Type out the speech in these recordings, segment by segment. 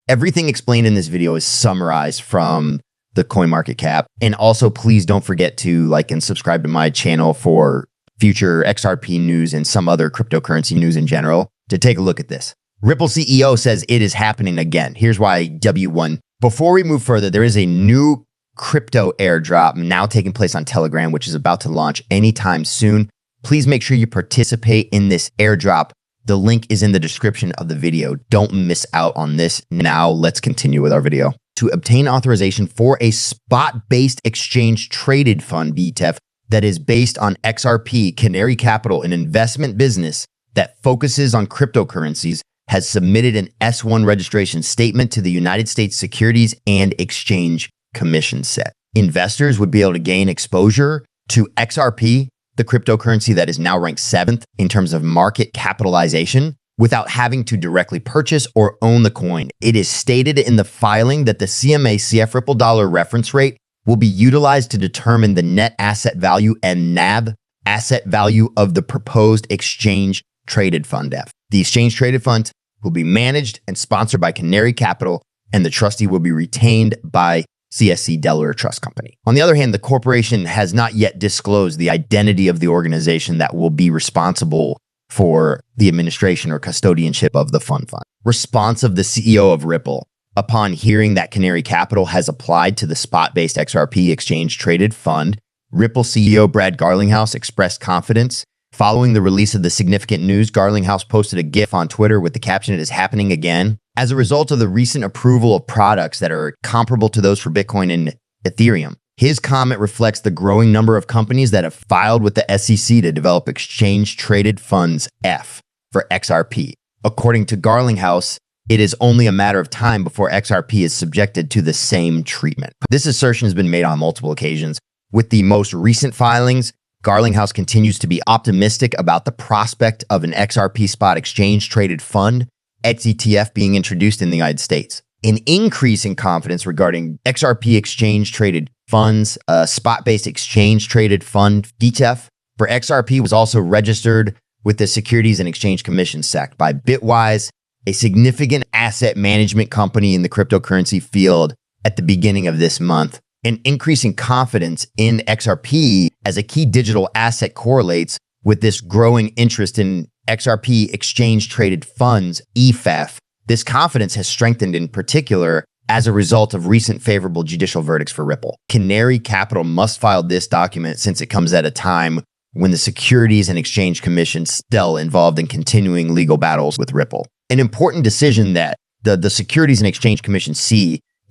Everything explained in this video is summarized from the CoinMarketCap. And also, please don't forget to like and subscribe to my channel for future XRP news and some other cryptocurrency news in general to take a look at this. Ripple CEO says it is happening again. Here's why W1. Before we move further, there is a new crypto airdrop now taking place on Telegram, which is about to launch anytime soon. Please make sure you participate in this airdrop. The link is in the description of the video. Don't miss out on this. Now let's continue with our video. To obtain authorization for a spot-based exchange-traded fund, BTEF, that is based on XRP, Canary Capital, an investment business that focuses on cryptocurrencies, has submitted an S-1 registration statement to the United States Securities and Exchange Commission set. Investors would be able to gain exposure to XRP, the cryptocurrency that is now ranked 7th in terms of market capitalization, without having to directly purchase or own the coin. It is stated in the filing that the CMA CF Ripple dollar reference rate will be utilized to determine the net asset value and NAV asset value of the proposed exchange traded fund F. The exchange traded fund will be managed and sponsored by Canary Capital, and the trustee will be retained by CSC Delaware Trust Company. On the other hand, the corporation has not yet disclosed the identity of the organization that will be responsible for the administration or custodianship of the fund. Response of the CEO of Ripple. Upon hearing that Canary Capital has applied to the spot-based XRP exchange-traded fund, Ripple CEO Brad Garlinghouse expressed confidence. Following the release of the significant news, Garlinghouse posted a GIF on Twitter with the caption, "It is happening again." As a result of the recent approval of products that are comparable to those for Bitcoin and Ethereum, his comment reflects the growing number of companies that have filed with the SEC to develop exchange-traded funds F for XRP. According to Garlinghouse, it is only a matter of time before XRP is subjected to the same treatment. This assertion has been made on multiple occasions. With the most recent filings, Garlinghouse continues to be optimistic about the prospect of an XRP spot exchange-traded fund, XETF, being introduced in the United States. An increase in confidence regarding XRP exchange-traded funds, a spot-based exchange-traded fund, DTEF, for XRP was also registered with the Securities and Exchange Commission SEC by Bitwise, a significant asset management company in the cryptocurrency field, at the beginning of this month. An increasing confidence in XRP as a key digital asset correlates with this growing interest in XRP exchange-traded funds, EFF. This confidence has strengthened in particular as a result of recent favorable judicial verdicts for Ripple. Canary Capital must file this document since it comes at a time when the Securities and Exchange Commission is still involved in continuing legal battles with Ripple. An important decision that the Securities and Exchange Commission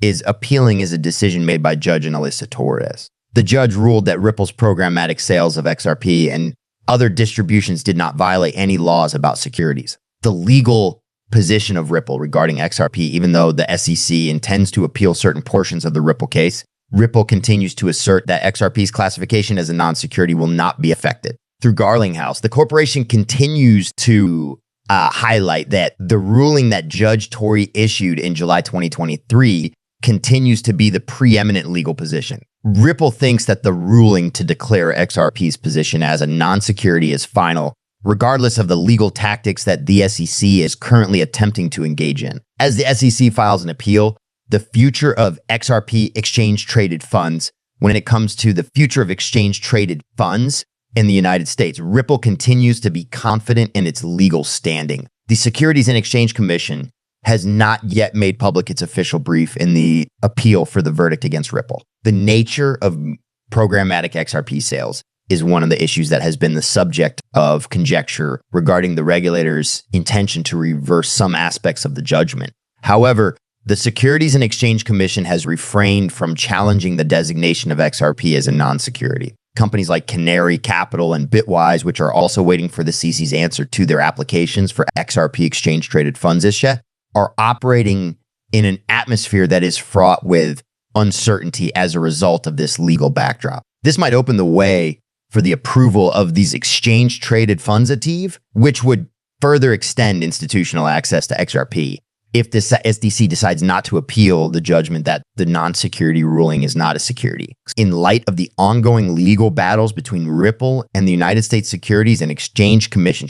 is appealing is a decision made by Judge Analisa Torres. The judge ruled that Ripple's programmatic sales of XRP and other distributions did not violate any laws about securities. The legal position of Ripple regarding XRP, even though the SEC intends to appeal certain portions of the Ripple case, Ripple continues to assert that XRP's classification as a non-security will not be affected. Through Garlinghouse, the corporation continues to highlight that the ruling that Judge Torrey issued in July 2023 continues to be the preeminent legal position. Ripple thinks that the ruling to declare XRP's position as a non-security is final, regardless of the legal tactics that the SEC is currently attempting to engage in. As the SEC files an appeal, the future of XRP exchange-traded funds, when it comes to the future of exchange-traded funds in the United States, Ripple continues to be confident in its legal standing. The Securities and Exchange Commission has not yet made public its official brief in the appeal for the verdict against Ripple. The nature of programmatic XRP sales is one of the issues that has been the subject of conjecture regarding the regulator's intention to reverse some aspects of the judgment. However, the Securities and Exchange Commission has refrained from challenging the designation of XRP as a non-security. Companies like Canary Capital and Bitwise, which are also waiting for the CC's answer to their applications for XRP exchange-traded funds issue, are operating in an atmosphere that is fraught with uncertainty as a result of this legal backdrop. This might open the way for the approval of these exchange-traded funds at ETH, which would further extend institutional access to XRP if the SDC decides not to appeal the judgment that the non-security ruling is not a security. In light of the ongoing legal battles between Ripple and the United States Securities and Exchange Commission,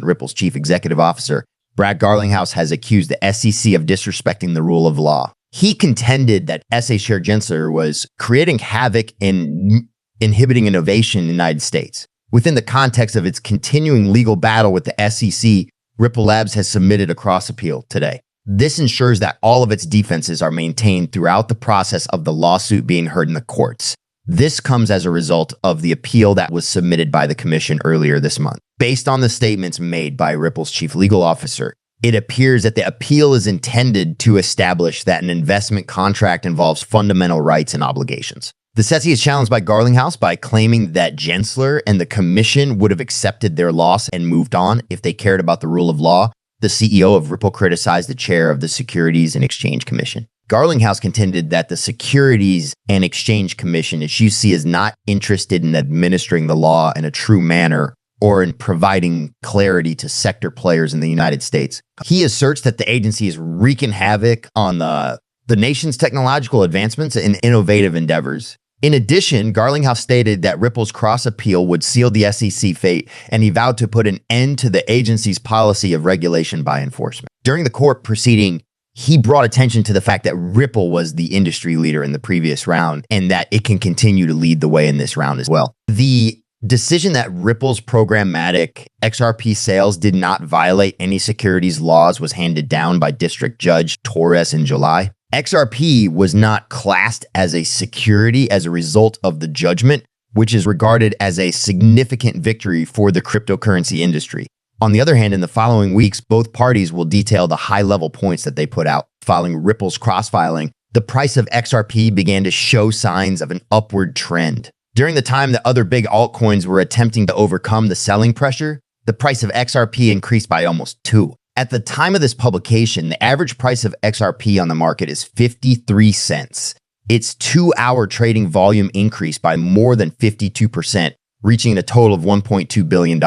Ripple's chief executive officer, Brad Garlinghouse has accused the SEC of disrespecting the rule of law. He contended that SA Chair Gensler was creating havoc and inhibiting innovation in the United States. Within the context of its continuing legal battle with the SEC, Ripple Labs has submitted a cross appeal today. This ensures that all of its defenses are maintained throughout the process of the lawsuit being heard in the courts. This comes as a result of the appeal that was submitted by the commission earlier this month. Based on the statements made by Ripple's chief legal officer, it appears that the appeal is intended to establish that an investment contract involves fundamental rights and obligations. The SEC is challenged by Garlinghouse by claiming that Gensler and the commission would have accepted their loss and moved on if they cared about the rule of law. The CEO of Ripple criticized the chair of the Securities and Exchange Commission. Garlinghouse contended that the Securities and Exchange Commission, as you see, is not interested in administering the law in a true manner or in providing clarity to sector players in the United States. He asserts that the agency is wreaking havoc on the nation's technological advancements and innovative endeavors. In addition, Garlinghouse stated that Ripple's cross appeal would seal the SEC fate, and he vowed to put an end to the agency's policy of regulation by enforcement. During the court proceeding, he brought attention to the fact that Ripple was the industry leader in the previous round and that it can continue to lead the way in this round as well. The decision that Ripple's programmatic XRP sales did not violate any securities laws was handed down by District Judge Torres in July. XRP was not classed as a security as a result of the judgment, which is regarded as a significant victory for the cryptocurrency industry. On the other hand, in the following weeks, both parties will detail the high-level points that they put out. Following Ripple's cross-filing, the price of XRP began to show signs of an upward trend. During the time that other big altcoins were attempting to overcome the selling pressure, the price of XRP increased by almost 2. At the time of this publication, the average price of XRP on the market is 53 cents. Its 2-hour trading volume increased by more than 52%, reaching a total of $1.2 billion.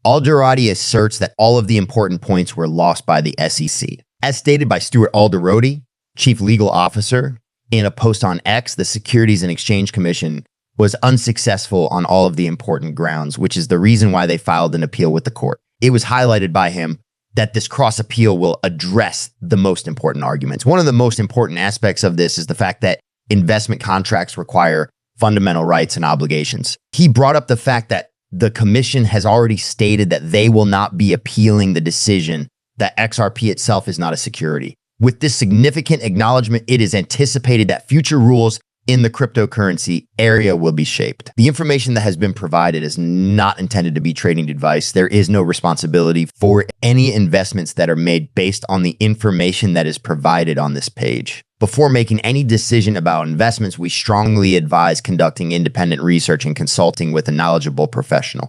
Alderodi asserts that all of the important points were lost by the SEC. As stated by Stuart Alderodi, chief legal officer, in a post on X, the Securities and Exchange Commission was unsuccessful on all of the important grounds, which is the reason why they filed an appeal with the court. It was highlighted by him that this cross appeal will address the most important arguments. One of the most important aspects of this is the fact that investment contracts require fundamental rights and obligations. He brought up the fact that the commission has already stated that they will not be appealing the decision that XRP itself is not a security. With this significant acknowledgement, it is anticipated that future rules in the cryptocurrency area will be shaped. The information that has been provided is not intended to be trading advice. There is no responsibility for any investments that are made based on the information that is provided on this page. Before making any decision about investments, we strongly advise conducting independent research and consulting with a knowledgeable professional.